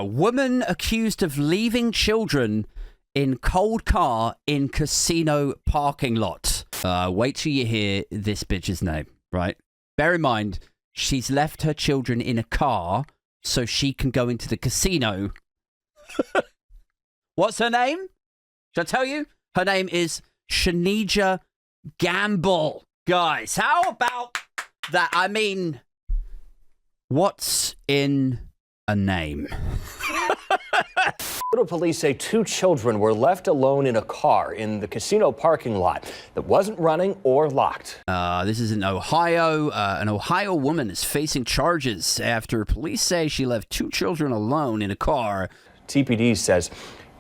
Woman accused of leaving children in cold car in casino parking lot. Wait till you hear this bitch's name, right? Bear in mind, she's left her children in a car so she can go into the casino. What's her name? Should I tell you? Her name is Shaneja Gamble. Guys, how about that? I mean, what's in a name? Toledo police say 2 children were left alone in a car in the casino parking lot that wasn't running or locked. This is in Ohio. An Ohio woman is facing charges after police say she left 2 children alone in a car. TPD says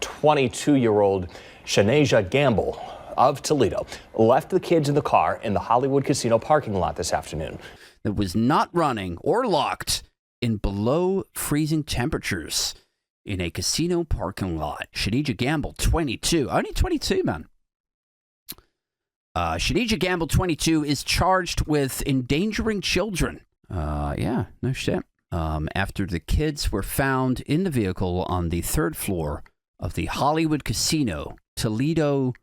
22-year-old Shaneja Gamble of Toledo left the kids in the car in the Hollywood Casino parking lot this afternoon. That was not running or locked in below freezing temperatures in a casino parking lot. Shaneja Gamble, 22. Only 22, man. Shaneja Gamble, 22, is charged with endangering children. Yeah, no shit. After the kids were found in the vehicle on the 3rd floor of the Hollywood Casino, Toledo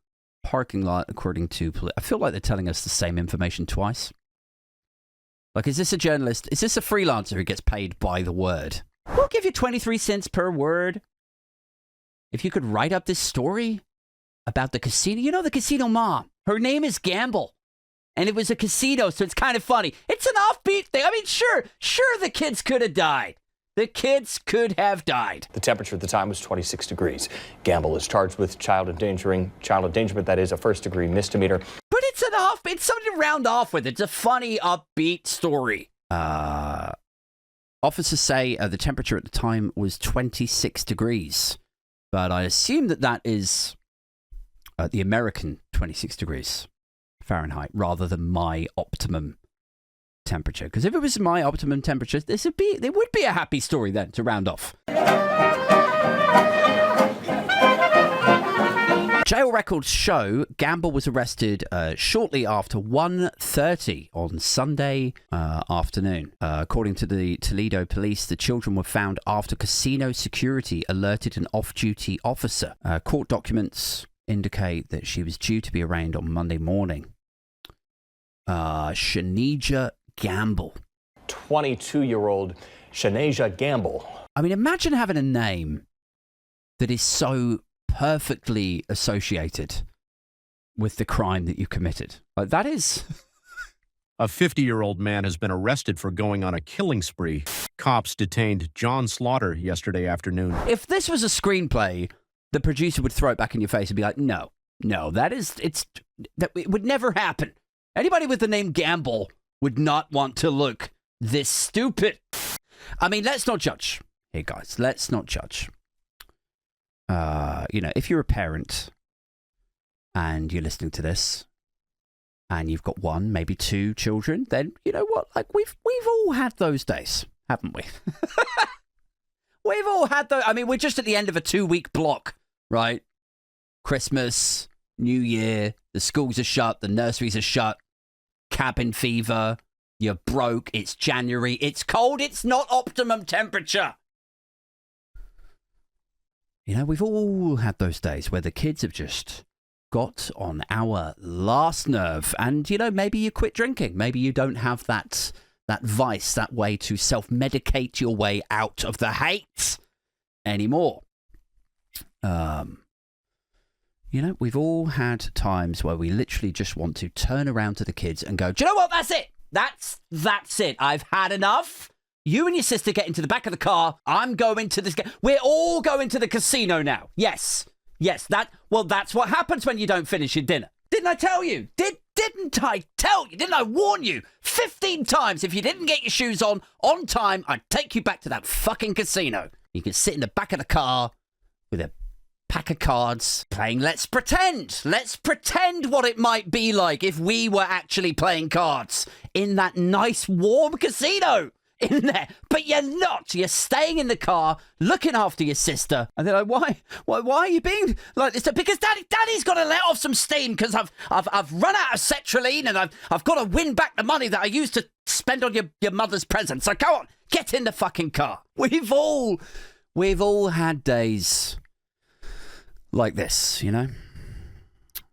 parking lot, according to police. I feel like they're telling us the same information twice. Like, is this a journalist? Is this a freelancer who gets paid by the word? We'll give you 23 cents per word. If you could write up this story about the casino. You know the casino mom. Her name is Gamble. And it was a casino, so it's kind of funny. It's an offbeat thing. I mean, sure, the kids could have died. The kids could have died. The temperature at the time was 26 degrees. Gamble is charged with child endangerment. That is a first-degree misdemeanor. But it's it's something to round off with. It's a funny, upbeat story. Officers say the temperature at the time was 26 degrees. But I assume that is the American 26 degrees Fahrenheit rather than my optimum temperature. Because if it was my optimum temperature, there would be a happy story then to round off. Jail records show Gamble was arrested shortly after 1:30 on Sunday afternoon. According to the Toledo police, the children were found after casino security alerted an off-duty officer. Court documents indicate that she was due to be arraigned on Monday morning. Shaneja Gamble. 22-year-old Shaneja Gamble. I mean, imagine having a name that is so perfectly associated with the crime that you committed. Like, that is... A 50-year-old man has been arrested for going on a killing spree. Cops detained John Slaughter yesterday afternoon. If this was a screenplay, the producer would throw it back in your face and be like, no, it would never happen. Anybody with the name Gamble would not want to look this stupid. I mean, let's not judge. Hey, guys, let's not judge. If you're a parent and you're listening to this and you've got 1, maybe 2 children, then you know what? Like, we've all had those days, haven't we? We've all had those. I mean, we're just at the end of a 2-week block, right? Christmas, New Year, the schools are shut, the nurseries are shut, cabin fever, you're broke, it's January, it's cold, it's not optimum temperature. You know, we've all had those days where the kids have just got on our last nerve. And, maybe you quit drinking. Maybe you don't have that vice, that way to self-medicate your way out of the hate anymore. We've all had times where we literally just want to turn around to the kids and go, do you know what? That's it. That's it. I've had enough. You and your sister get into the back of the car. I'm going to this. We're all going to the casino now. Yes. That's what happens when you don't finish your dinner. Didn't I tell you? Didn't I tell you? Didn't I warn you 15 times? If you didn't get your shoes on time, I'd take you back to that fucking casino. You can sit in the back of the car with a pack of cards playing Let's Pretend. Let's pretend what it might be like if we were actually playing cards in that nice warm casino in there. But you're not. You're staying in the car looking after your sister. And they're like, why are you being like this? Because daddy's got to let off some steam because I've run out of sertraline and I've got to win back the money that I used to spend on your mother's present. So go on, get in the fucking car. We've all We've all had days like this, you know?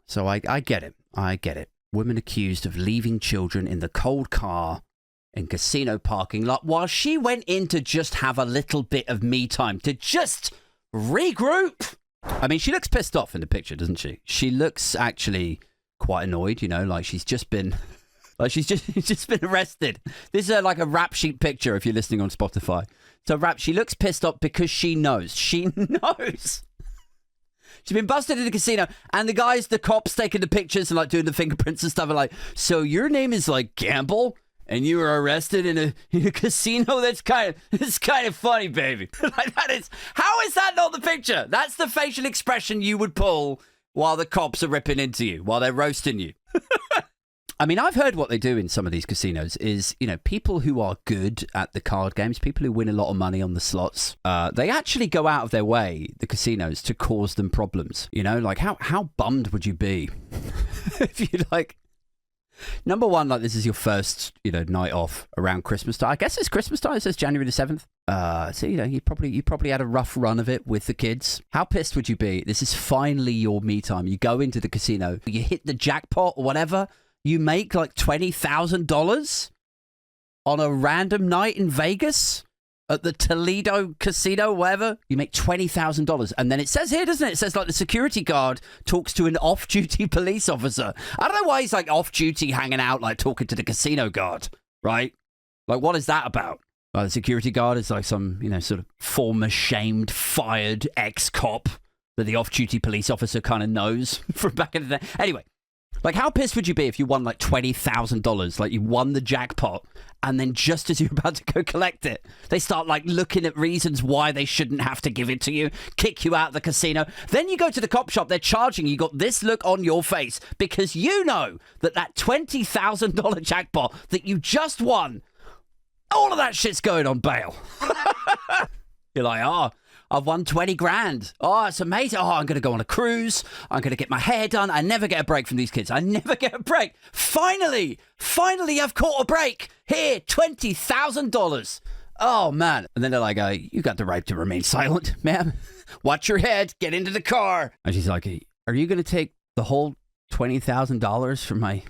So I get it. I get it. Women accused of leaving children in the cold car in casino parking lot while she went in to just have a little bit of me time, to just regroup. I mean, she looks pissed off in the picture, doesn't she? She looks actually quite annoyed, you know, like she's just been... Like she's just been arrested. This is like a rap sheet picture if you're listening on Spotify. So she looks pissed off because she knows. She knows. She's been busted in the casino, and the cops taking the pictures and like doing the fingerprints and stuff are like, so your name is like Gamble, and you were arrested in a casino? It's kind of funny, baby. Like how is that not the picture? That's the facial expression you would pull while the cops are ripping into you, while they're roasting you. I mean, I've heard what they do in some of these casinos is, you know, people who are good at the card games, people who win a lot of money on the slots, they actually go out of their way, the casinos, to cause them problems. You know, like how bummed would you be if you like, number one, like this is your first, you know, night off around Christmas time. I guess it's Christmas time. It says January the 7th. So, you know, you probably had a rough run of it with the kids. How pissed would you be? This is finally your me time. You go into the casino, you hit the jackpot or whatever. You make like $20,000 on a random night in Vegas at the Toledo Casino, whatever. You make $20,000. And then it says here, doesn't it? It says like the security guard talks to an off-duty police officer. I don't know why he's like off-duty hanging out, like talking to the casino guard, right? Like, what is that about? The security guard is like some, you know, sort of former shamed, fired ex-cop that the off-duty police officer kind of knows from back in the day. Anyway. Like, how pissed would you be if you won, like, $20,000? Like, you won the jackpot, and then just as you're about to go collect it, they start, like, looking at reasons why they shouldn't have to give it to you, kick you out of the casino. Then you go to the cop shop, they're charging you, got this look on your face, because you know that $20,000 jackpot that you just won, all of that shit's going on bail. You're like, oh, I've won 20 grand. Oh, it's amazing. Oh, I'm going to go on a cruise. I'm going to get my hair done. I never get a break from these kids. I never get a break. Finally, I've caught a break. Here, $20,000. Oh, man. And then they're like, you got the right to remain silent, ma'am. Watch your head. Get into the car. And she's like, are you going to take the whole $20,000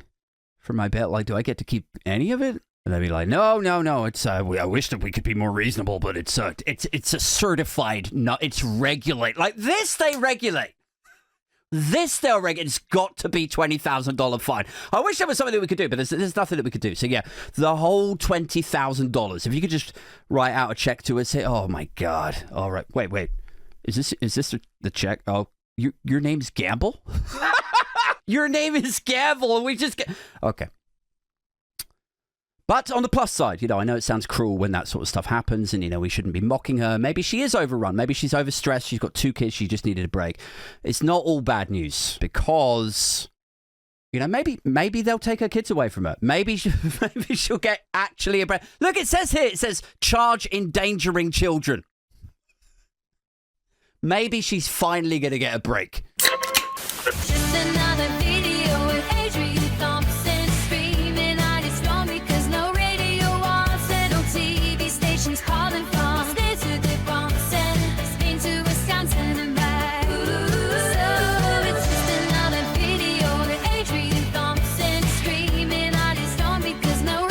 for my bet? Like, do I get to keep any of it? And they'd be like, no, it's, I wish that we could be more reasonable, but it's a certified, it's regulate. Like this, they regulate. This, they'll regulate. It's got to be $20,000 fine. I wish there was something that we could do, but there's nothing that we could do. So yeah, the whole $20,000. If you could just write out a check to us, say, oh my God. All right. Wait. Is this the check? Oh, your name's Gamble? Your name is Gamble, and we just get... Okay. But on the plus side, you know, I know it sounds cruel when that sort of stuff happens and, you know, we shouldn't be mocking her. Maybe she is overrun. Maybe she's overstressed. She's got 2 kids. She just needed a break. It's not all bad news because, you know, maybe they'll take her kids away from her. Maybe she'll get actually a break. Look, it says here, it says charge endangering children. Maybe she's finally going to get a break.